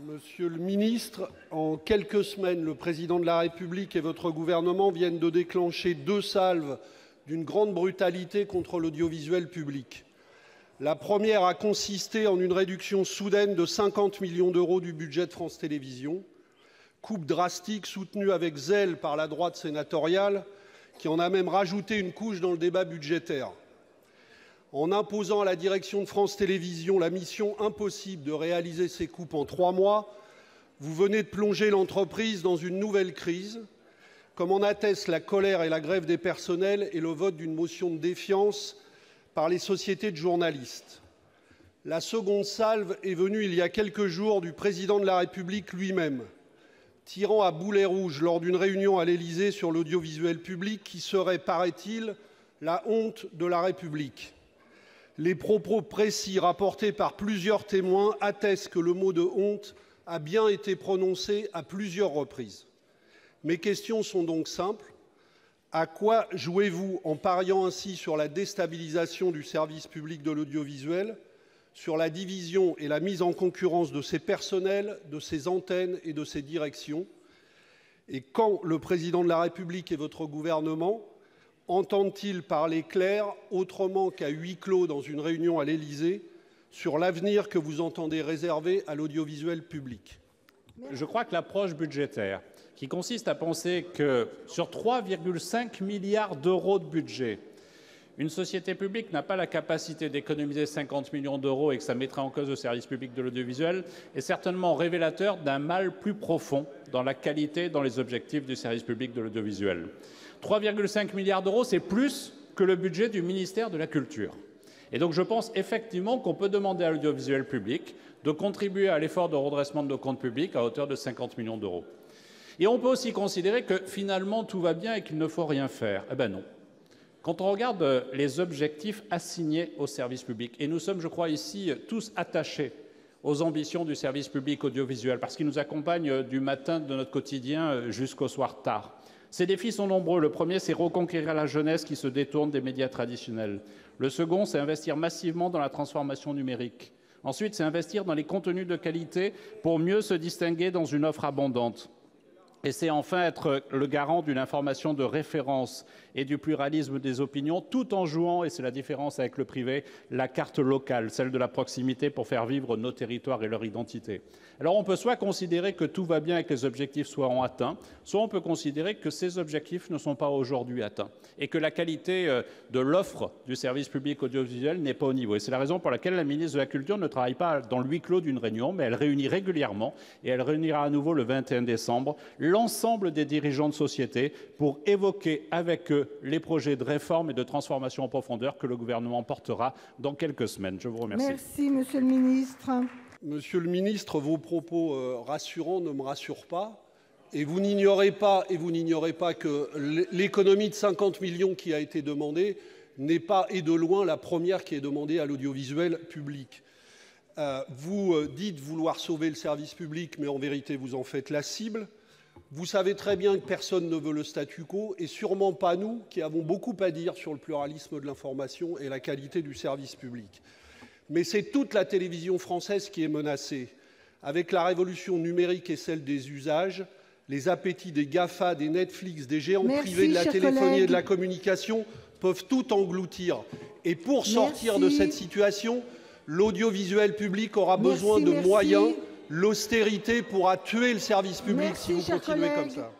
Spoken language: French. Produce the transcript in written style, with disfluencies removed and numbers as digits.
Monsieur le ministre, en quelques semaines, le président de la République et votre gouvernement viennent de déclencher 2 salves d'une grande brutalité contre l'audiovisuel public. La première a consisté en une réduction soudaine de 50 millions d'euros du budget de France Télévisions, coupe drastique soutenue avec zèle par la droite sénatoriale, qui en a même rajouté une couche dans le débat budgétaire. En imposant à la direction de France Télévisions la mission impossible de réaliser ces coupes en 3 mois, vous venez de plonger l'entreprise dans une nouvelle crise, comme en attestent la colère et la grève des personnels et le vote d'une motion de défiance par les sociétés de journalistes. La seconde salve est venue il y a quelques jours du président de la République lui-même, tirant à boulet rouge lors d'une réunion à l'Élysée sur l'audiovisuel public qui serait, paraît-il, la honte de la République. Les propos précis rapportés par plusieurs témoins attestent que le mot de honte a bien été prononcé à plusieurs reprises. Mes questions sont donc simples. À quoi jouez-vous en pariant ainsi sur la déstabilisation du service public de l'audiovisuel, sur la division et la mise en concurrence de ses personnels, de ses antennes et de ses directions? Et quand le président de la République et votre gouvernement entendent-ils parler clair, autrement qu'à huis clos dans une réunion à l'Élysée, sur l'avenir que vous entendez réserver à l'audiovisuel public? Je crois que l'approche budgétaire, qui consiste à penser que sur 3,5 milliards d'euros de budget, une société publique n'a pas la capacité d'économiser 50 millions d'euros et que ça mettrait en cause le service public de l'audiovisuel, est certainement révélateur d'un mal plus profond dans la qualité, dans les objectifs du service public de l'audiovisuel. 3,5 milliards d'euros, c'est plus que le budget du ministère de la Culture. Et donc je pense effectivement qu'on peut demander à l'audiovisuel public de contribuer à l'effort de redressement de nos comptes publics à hauteur de 50 millions d'euros. Et on peut aussi considérer que finalement tout va bien et qu'il ne faut rien faire. Eh bien non. Quand on regarde les objectifs assignés au service public, et nous sommes, je crois, ici tous attachés aux ambitions du service public audiovisuel, parce qu'il nous accompagne du matin de notre quotidien jusqu'au soir tard. Ces défis sont nombreux. Le premier, c'est reconquérir la jeunesse qui se détourne des médias traditionnels. Le second, c'est investir massivement dans la transformation numérique. Ensuite, c'est investir dans les contenus de qualité pour mieux se distinguer dans une offre abondante. Et c'est enfin être le garant d'une information de référence et du pluralisme des opinions, tout en jouant, et c'est la différence avec le privé, la carte locale, celle de la proximité pour faire vivre nos territoires et leur identité. Alors on peut soit considérer que tout va bien et que les objectifs seront atteints, soit on peut considérer que ces objectifs ne sont pas aujourd'hui atteints et que la qualité de l'offre du service public audiovisuel n'est pas au niveau. Et c'est la raison pour laquelle la ministre de la Culture ne travaille pas dans le huis clos d'une réunion, mais elle réunit régulièrement, et elle réunira à nouveau le 21 décembre, l'ensemble des dirigeants de société pour évoquer avec eux les projets de réforme et de transformation en profondeur que le gouvernement portera dans quelques semaines. Je vous remercie. Merci, Monsieur le ministre. Monsieur le ministre, vos propos rassurants ne me rassurent pas. Et vous n'ignorez pas que l'économie de 50 millions qui a été demandée n'est pas, et de loin, la première qui est demandée à l'audiovisuel public. Vous dites vouloir sauver le service public, mais en vérité, vous en faites la cible. Vous savez très bien que personne ne veut le statu quo, et sûrement pas nous, qui avons beaucoup à dire sur le pluralisme de l'information et la qualité du service public. Mais c'est toute la télévision française qui est menacée. Avec la révolution numérique et celle des usages, les appétits des GAFA, des Netflix, des géants privés de la téléphonie et de la communication peuvent tout engloutir. Et pour sortir de cette situation, l'audiovisuel public aura besoin de moyens. L'austérité pourra tuer le service public si vous continuez comme ça.